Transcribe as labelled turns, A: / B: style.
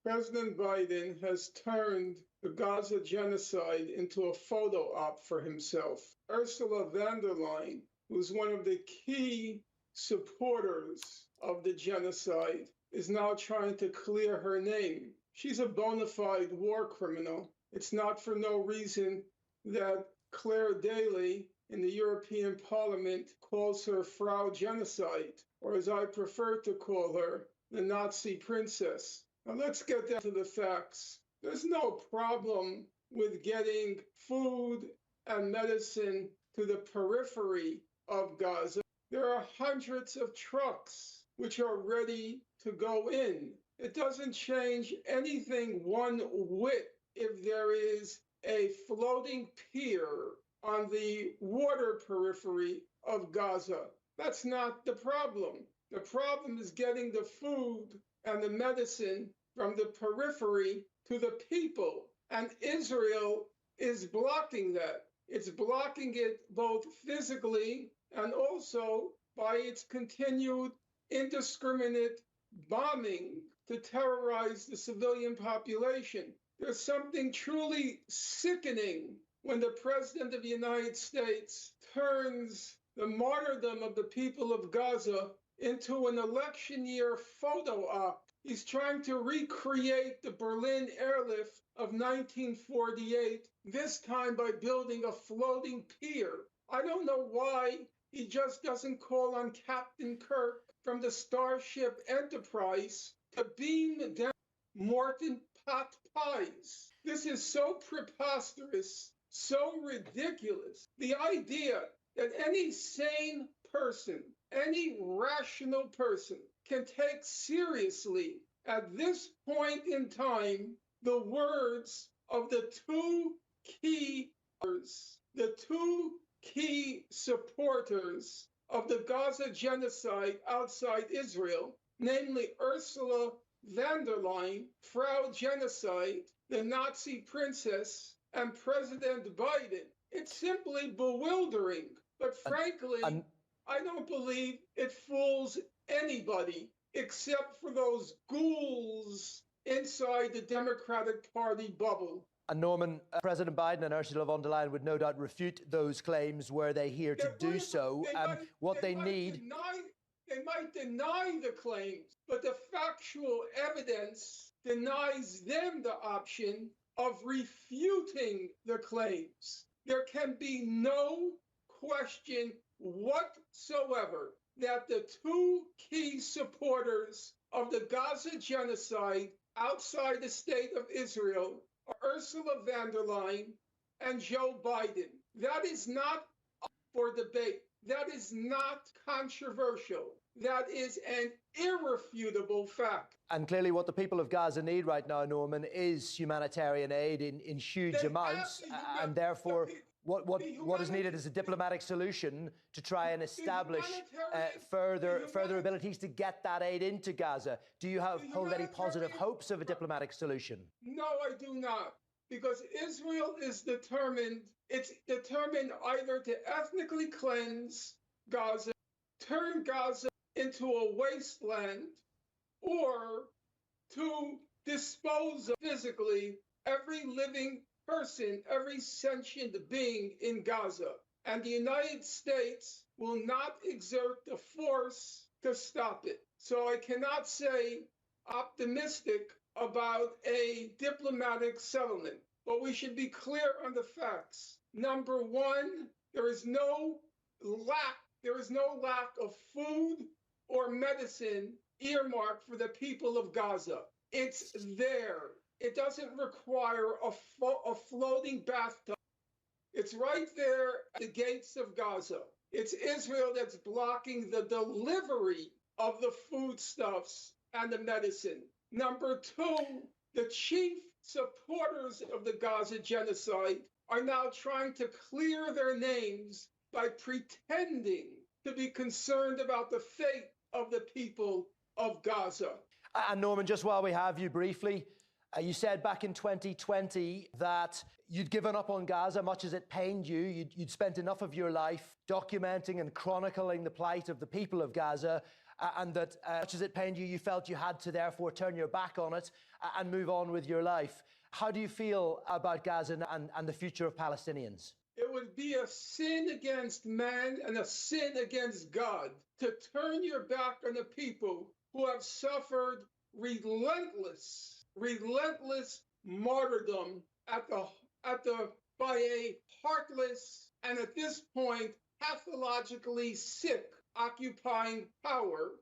A: President Biden has turned the Gaza genocide into a photo op for himself. Ursula von der Leyen, who's one of the key supporters of the genocide, is now trying to clear her name. She's a bona fide war criminal. It's not for no reason that Claire Daly in the European Parliament calls her Frau Genocide, or as I prefer to call her, the Nazi princess. Now let's get down to the facts. There's no problem with getting food and medicine to the periphery of Gaza. There are hundreds of trucks which are ready to go in. It doesn't change anything one whit if there is a floating pier on the water periphery of Gaza. That's not the problem. The problem is getting the food and the medicine from the periphery to the people. And Israel is blocking that. It's blocking it both physically and also by its continued indiscriminate bombing to terrorize the civilian population. There's something truly sickening when the President of the United States turns the martyrdom of the people of Gaza into an election year photo op. He's trying to recreate the Berlin airlift of 1948, this time by building a floating pier. I don't know why he just doesn't call on Captain Kirk from the Starship Enterprise to beam down Morton pot pies. This is so preposterous, so ridiculous. The idea that any sane person, any rational person can take seriously at this point in time the words of the two key supporters of the Gaza genocide outside Israel, namely Ursula von der Leyen, Frau Genocide, the Nazi princess, and President Biden. It's simply bewildering. But frankly, I don't believe it fools anybody except for those ghouls inside the Democratic Party bubble.
B: And Norman, President Biden and Ursula von der Leyen would no doubt refute those claims were they here to do so. They
A: might deny the claims, but the factual evidence denies them the option of refuting the claims. There can be no question whatsoever that the two key supporters of the Gaza genocide outside the state of Israel are Ursula von der Leyen and Joe Biden. That is not up for debate. That is not controversial. That is an irrefutable fact.
B: And clearly what the people of Gaza need right now, Norman, is humanitarian aid in huge amounts. And therefore, what is needed is a diplomatic solution to try and establish further abilities to get that aid into Gaza. Do you hold any positive hopes of a diplomatic solution?
A: No, I do not. Because Israel is determined, it's determined either to ethnically cleanse Gaza, turn Gaza into a wasteland, or to dispose of physically every living person, every sentient being in Gaza. And the United States will not exert the force to stop it. So I cannot say optimistic about a diplomatic settlement, but we should be clear on the facts. Number one, there is no lack of food or medicine earmarked for the people of Gaza. It's there. It doesn't require a floating bathtub. It's right there at the gates of Gaza. It's Israel that's blocking the delivery of the foodstuffs and the medicine. Number two, the chief supporters of the Gaza genocide are now trying to clear their names by pretending to be concerned about the fate of the people of Gaza.
B: And Norman, just while we have you briefly, you said back in 2020 that you'd given up on Gaza, much as it pained you. You'd spent enough of your life documenting and chronicling the plight of the people of Gaza, and that much as it pained you, you felt you had to therefore turn your back on it and move on with your life. How do you feel about Gaza and the future of Palestinians?
A: It would be a sin against man and a sin against God to turn your back on the people who have suffered relentless martyrdom by a heartless and at this point pathologically sick occupying power